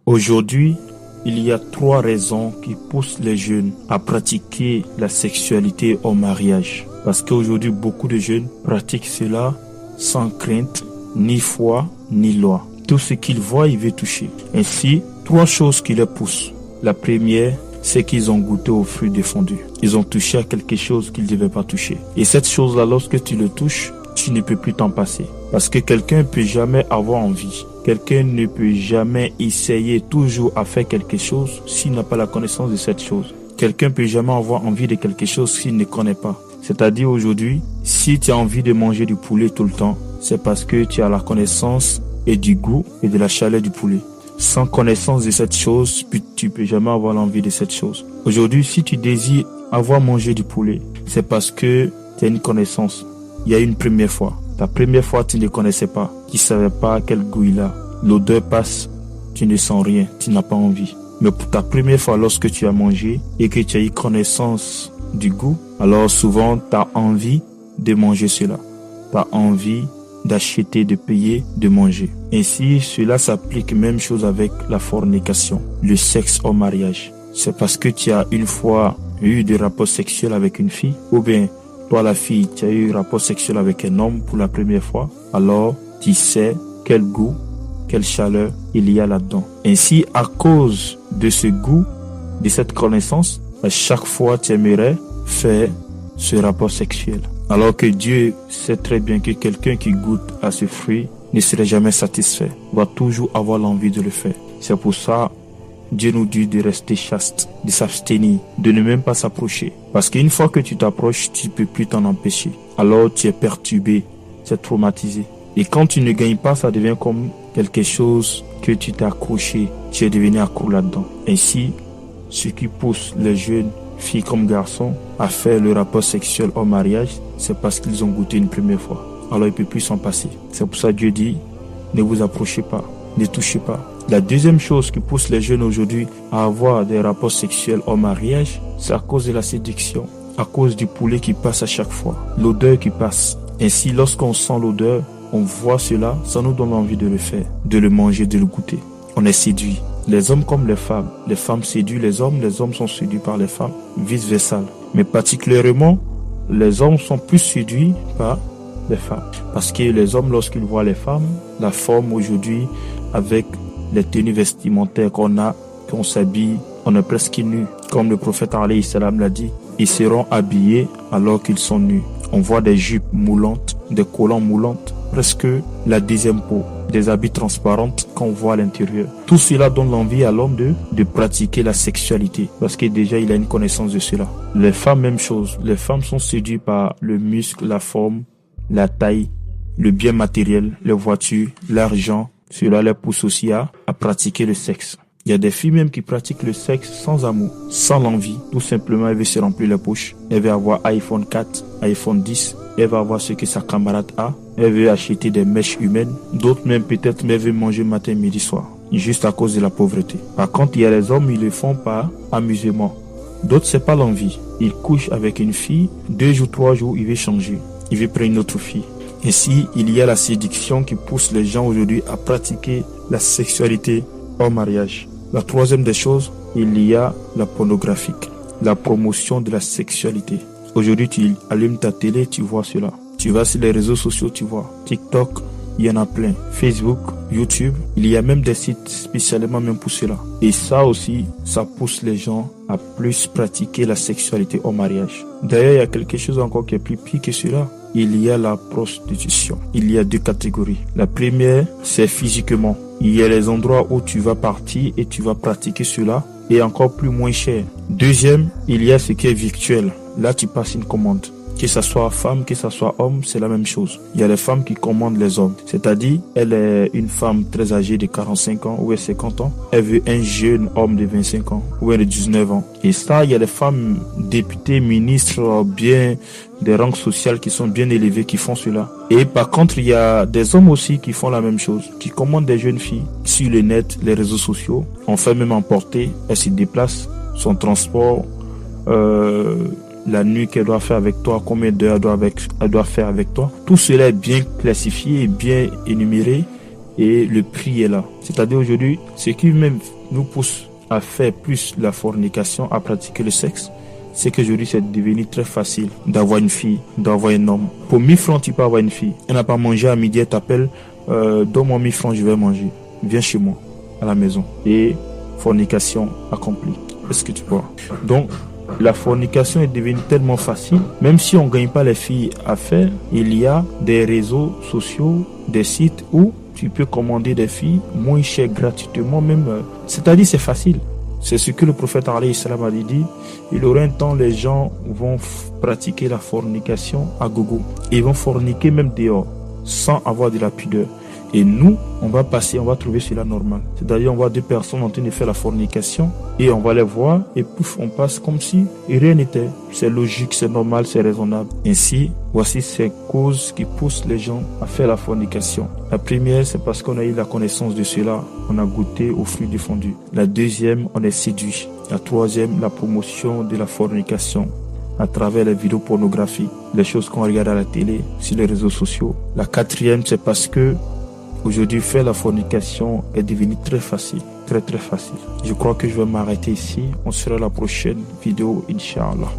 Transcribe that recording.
Aujourd'hui, il y a 3 raisons qui poussent les jeunes à pratiquer la sexualité au mariage. Parce qu'aujourd'hui, beaucoup de jeunes pratiquent cela sans crainte, ni foi, ni loi. Tout ce qu'ils voient, ils veulent toucher. Ainsi, 3 choses qui les poussent. La première, c'est qu'ils ont goûté au fruit défendu. Ils ont touché à quelque chose qu'ils ne devaient pas toucher. Et cette chose-là, lorsque tu le touches, tu ne peux plus t'en passer. Parce que quelqu'un ne peut jamais avoir envie. Quelqu'un ne peut jamais essayer toujours à faire quelque chose s'il n'a pas la connaissance de cette chose. Quelqu'un ne peut jamais avoir envie de quelque chose s'il ne connaît pas. C'est-à-dire aujourd'hui, si tu as envie de manger du poulet tout le temps, c'est parce que tu as la connaissance et du goût et de la chaleur du poulet. Sans connaissance de cette chose, tu ne peux jamais avoir l'envie de cette chose. Aujourd'hui, si tu désires avoir mangé du poulet, c'est parce que tu as une connaissance. Il y a une première fois. Ta première fois, tu ne connaissais pas. Tu ne savais pas quel goût il a. L'odeur passe, tu ne sens rien, tu n'as pas envie. Mais pour ta première fois, lorsque tu as mangé et que tu as eu connaissance du goût, alors souvent, tu as envie de manger cela. Tu as envie d'acheter, de payer, de manger. Ainsi, cela s'applique même chose avec la fornication, le sexe au mariage. C'est parce que tu as une fois eu des rapports sexuels avec une fille, ou bien toi la fille, tu as eu un rapport sexuel avec un homme pour la première fois, alors tu sais quel goût, quelle chaleur il y a là-dedans. Ainsi, à cause de ce goût, de cette connaissance, à chaque fois tu aimerais faire ce rapport sexuel. Alors que Dieu sait très bien que quelqu'un qui goûte à ce fruit ne serait jamais satisfait, va toujours avoir l'envie de le faire. C'est pour ça Dieu nous dit de rester chaste, de s'abstenir, de ne même pas s'approcher. Parce qu'une fois que tu t'approches, tu ne peux plus t'en empêcher. Alors tu es perturbé, tu es traumatisé. Et quand tu ne gagnes pas, ça devient comme quelque chose que tu t'es accroché, tu es devenu accro là-dedans. Ainsi, ce qui pousse les jeunes filles comme garçons à faire le rapport sexuel au mariage, c'est parce qu'ils ont goûté une première fois. Alors ils ne peuvent plus s'en passer. C'est pour ça que Dieu dit, ne vous approchez pas, ne touchez pas. La deuxième chose qui pousse les jeunes aujourd'hui à avoir des rapports sexuels au mariage, c'est à cause de la séduction, à cause du poulet qui passe à chaque fois, l'odeur qui passe. Ainsi, lorsqu'on sent l'odeur, on voit cela, ça nous donne envie de le faire, de le manger, de le goûter. On est séduit. Les hommes comme les femmes séduisent les hommes sont séduits par les femmes, vice-versa. Mais particulièrement, les hommes sont plus séduits par les femmes. Parce que les hommes, lorsqu'ils voient les femmes, la forme aujourd'hui, avec les tenues vestimentaires qu'on s'habille, on est presque nus. Comme le prophète alayhi salam l'a dit, ils seront habillés alors qu'ils sont nus. On voit des jupes moulantes, des collants moulantes, presque la deuxième peau, des habits transparentes qu'on voit à l'intérieur. Tout cela donne l'envie à l'homme de pratiquer la sexualité, parce que déjà il a une connaissance de cela. Les femmes, même chose. Les femmes sont séduites par le muscle, la forme, la taille, le bien matériel, les voitures, l'argent. Cela les pousse aussi à pratiquer le sexe. Il y a des filles même qui pratiquent le sexe sans amour, sans l'envie. Tout simplement, elle veut se remplir les poches. Elle veut avoir iPhone 4, iPhone 10. Elle va avoir ce que sa camarade a. Elle veut acheter des mèches humaines. D'autres même peut-être, mais elle veut manger matin, midi, soir. Juste à cause de la pauvreté. Par contre, il y a les hommes, ils le font par amusement. D'autres, c'est pas l'envie. Ils couchent avec une fille, 2 jours, 3 jours, il veut changer. Il veut prendre une autre fille. Ainsi, il y a la séduction qui pousse les gens aujourd'hui à pratiquer la sexualité au mariage. La troisième des choses, il y a la pornographie, la promotion de la sexualité. Aujourd'hui, tu allumes ta télé, tu vois cela. Tu vas sur les réseaux sociaux, tu vois. TikTok, il y en a plein. Facebook, YouTube, il y a même des sites spécialement même pour cela. Et ça aussi, ça pousse les gens à plus pratiquer la sexualité au mariage. D'ailleurs, il y a quelque chose encore qui est plus pire que cela. Il y a la prostitution. Il y a 2 catégories. La première, c'est physiquement. Il y a les endroits où tu vas partir et tu vas pratiquer cela et encore plus moins cher. Deuxième, il y a ce qui est virtuel. Là, tu passes une commande. Que ce soit femme, que ce soit homme, c'est la même chose. Il y a les femmes qui commandent les hommes. C'est-à-dire, elle est une femme très âgée de 45 ans ou de 50 ans. Elle veut un jeune homme de 25 ans ou de 19 ans. Et ça, il y a les femmes députées, ministres, bien des rangs sociaux qui sont bien élevés qui font cela. Et par contre, il y a des hommes aussi qui font la même chose, qui commandent des jeunes filles sur le net, les réseaux sociaux. On fait même emporter, elle se déplace, son transport, la nuit qu'elle doit faire avec toi, combien d'heures elle doit faire avec toi. Tout cela est bien classifié et bien énuméré et le prix est là. C'est-à-dire aujourd'hui, ce qui même nous pousse à faire plus la fornication, à pratiquer le sexe, c'est qu'aujourd'hui c'est devenu très facile d'avoir une fille, d'avoir un homme. Pour 1000 francs, tu peux avoir une fille. Elle n'a pas mangé à midi, elle t'appelle, donne-moi 1000 francs, je vais manger. Viens chez moi, à la maison. Et fornication accomplie. Est-ce que tu vois? Donc, la fornication est devenue tellement facile, même si on ne gagne pas les filles à faire, il y a des réseaux sociaux, des sites où tu peux commander des filles moins chères gratuitement, même. C'est-à-dire c'est facile. C'est ce que le prophète alayhi salam a dit. Il aura un temps, les gens vont pratiquer la fornication à gogo. Ils vont forniquer même dehors, sans avoir de la pudeur. Et nous, on va trouver cela normal. C'est-à-dire, on voit deux personnes en train de faire la fornication et on va les voir et pouf, on passe comme si rien n'était. C'est logique, c'est normal, c'est raisonnable. Ainsi, voici ces causes qui poussent les gens à faire la fornication. La première, c'est parce qu'on a eu la connaissance de cela. On a goûté au fruit défendu. La deuxième, on est séduit. La troisième, la promotion de la fornication à travers les vidéos pornographiques, les choses qu'on regarde à la télé, sur les réseaux sociaux. La quatrième, c'est parce que aujourd'hui, faire la fornication est devenu très facile, très facile. Je crois que je vais m'arrêter ici. On se verra la prochaine vidéo, Inch'Allah.